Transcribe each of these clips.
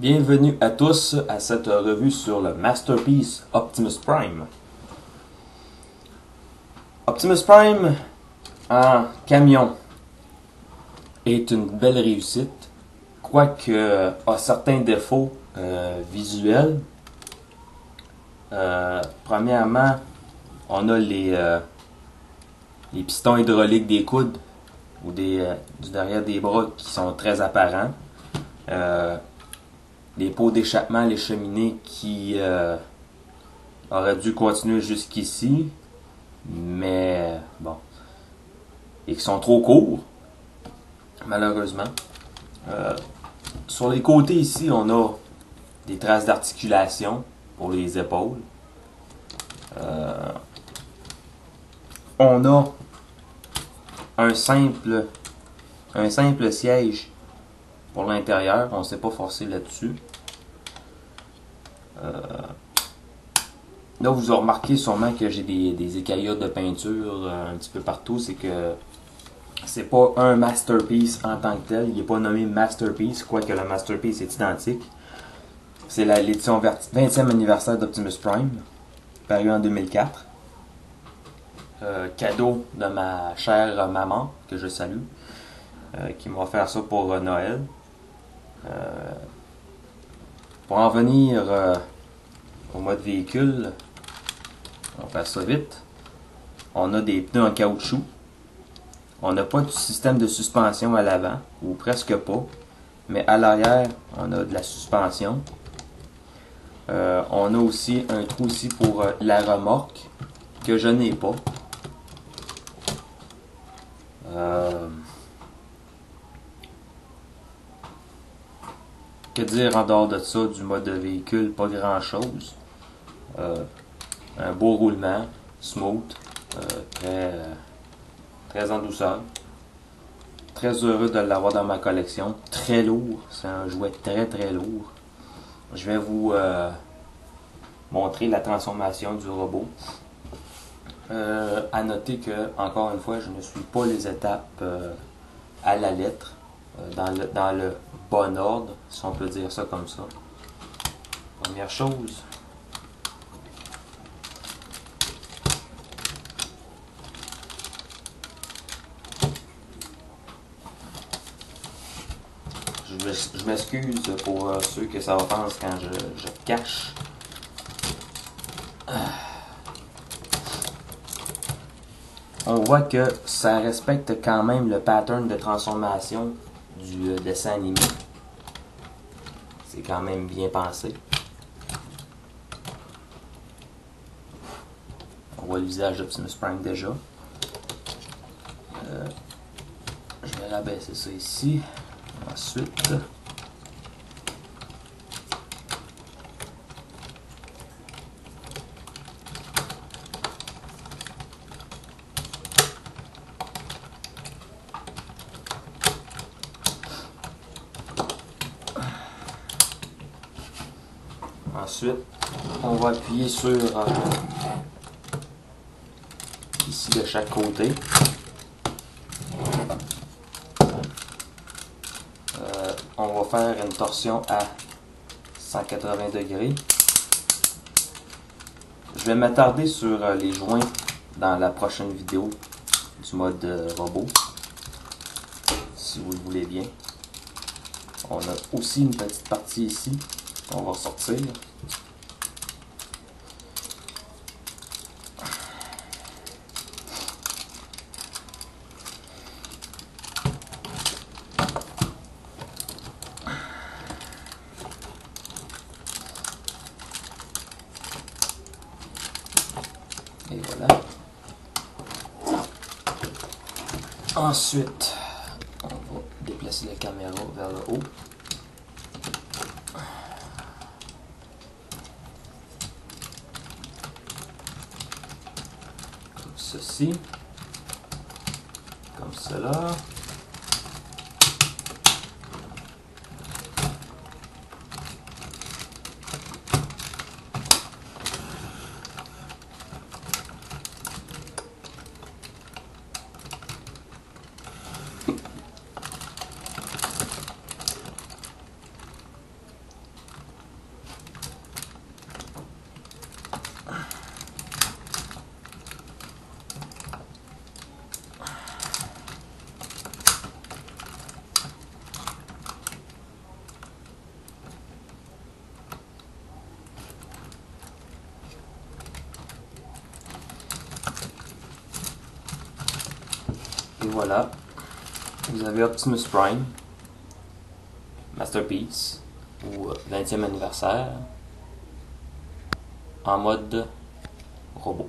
Bienvenue à tous à cette revue sur le Masterpiece Optimus Prime. Optimus Prime en camion est une belle réussite, quoique a certains défauts visuels. Premièrement, on a les pistons hydrauliques des coudes ou du derrière des bras qui sont très apparents. Les pots d'échappement, les cheminées qui auraient dû continuer jusqu'ici, mais bon, et qui sont trop courts, malheureusement. Sur les côtés ici, on a des traces d'articulation pour les épaules. On a un simple siège pour l'intérieur, on ne s'est pas forcé là-dessus. Là, vous avez remarqué sûrement que j'ai des écaillots de peinture un petit peu partout. C'est que c'est pas un Masterpiece en tant que tel. Il n'est pas nommé Masterpiece, quoique le Masterpiece est identique. C'est l'édition 20e anniversaire d'Optimus Prime, paru en 2004. Cadeau de ma chère maman, que je salue, qui m'a offert ça pour Noël. Pour en venir au mode véhicule, on va faire ça vite. On a des pneus en caoutchouc. On n'a pas de système de suspension à l'avant, ou presque pas. Mais à l'arrière, on a de la suspension. On a aussi un trou ici pour la remorque, que je n'ai pas. Que dire en dehors de ça, du mode de véhicule, pas grand chose. Un beau roulement, smooth, très en douceur. Très heureux de l'avoir dans ma collection. Très lourd, c'est un jouet très lourd. Je vais vous montrer la transformation du robot. À noter que, encore une fois, je ne suis pas les étapes à la lettre, dans le bon ordre, si on peut dire ça comme ça. Première chose, je m'excuse pour ceux que ça offense quand je cache. On voit que ça respecte quand même le pattern de transformation du dessin animé. C'est quand même bien pensé. On voit le visage d'Optimus Prime déjà. Je vais rabaisser ça ici. Ensuite, on va appuyer sur ici de chaque côté. On va faire une torsion à 180 degrés. Je vais m'attarder sur les joints dans la prochaine vidéo du mode robot, si vous le voulez bien. On a aussi une petite partie ici qu'on va sortir. Et voilà. Ensuite, on va déplacer la caméra vers le haut. Comme ceci. Comme cela. voilà. Vous avez Optimus Prime, Masterpiece, ou 20e anniversaire, en mode robot.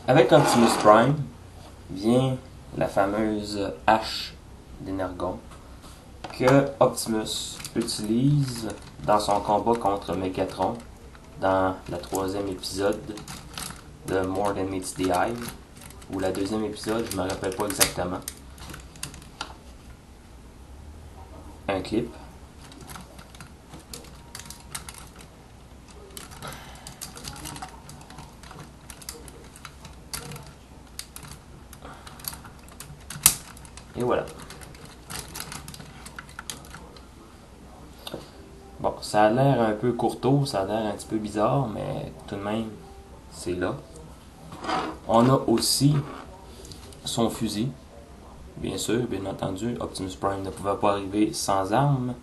Avec Optimus Prime vient la fameuse hache d'Energon que Optimus utilise dans son combat contre Megatron dans le 3e épisode de More Than Meets the Eye, ou la 2e épisode, je ne me rappelle pas exactement. Un clip. Et voilà. Bon, ça a l'air un peu courteau, ça a l'air un petit peu bizarre, mais tout de même, c'est là. On a aussi son fusil. Bien sûr, bien entendu, Optimus Prime ne pouvait pas arriver sans armes.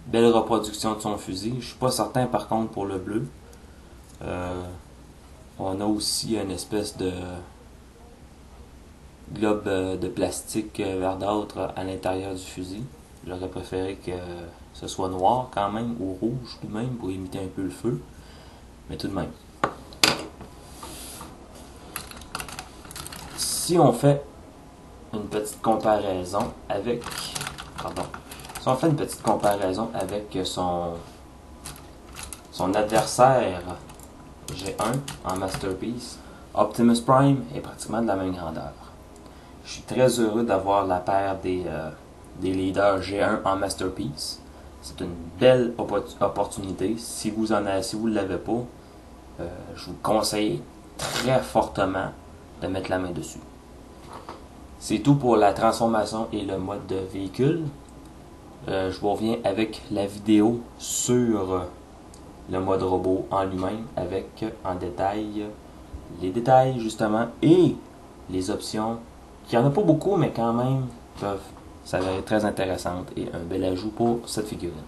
Belle reproduction de son fusil. Je suis pas certain par contre pour le bleu. On a aussi une espèce de globe de plastique verdâtre à l'intérieur du fusil. J'aurais préféré que ce soit noir quand même, ou rouge tout de même, pour imiter un peu le feu. Mais tout de même. Si on fait une petite comparaison avec... Si on fait une petite comparaison avec son adversaire G1 en Masterpiece, Optimus Prime est pratiquement de la même grandeur. Je suis très heureux d'avoir la paire des leaders G1 en Masterpiece. C'est une belle opportunité. Si vous ne l'avez pas, je vous conseille très fortement de mettre la main dessus. C'est tout pour la transformation et le mode de véhicule. Je vous reviens avec la vidéo sur le mode robot en lui-même, avec en détail les détails justement et les options, qui en a pas beaucoup mais quand même peuvent s'avérer très intéressantes et un bel ajout pour cette figurine.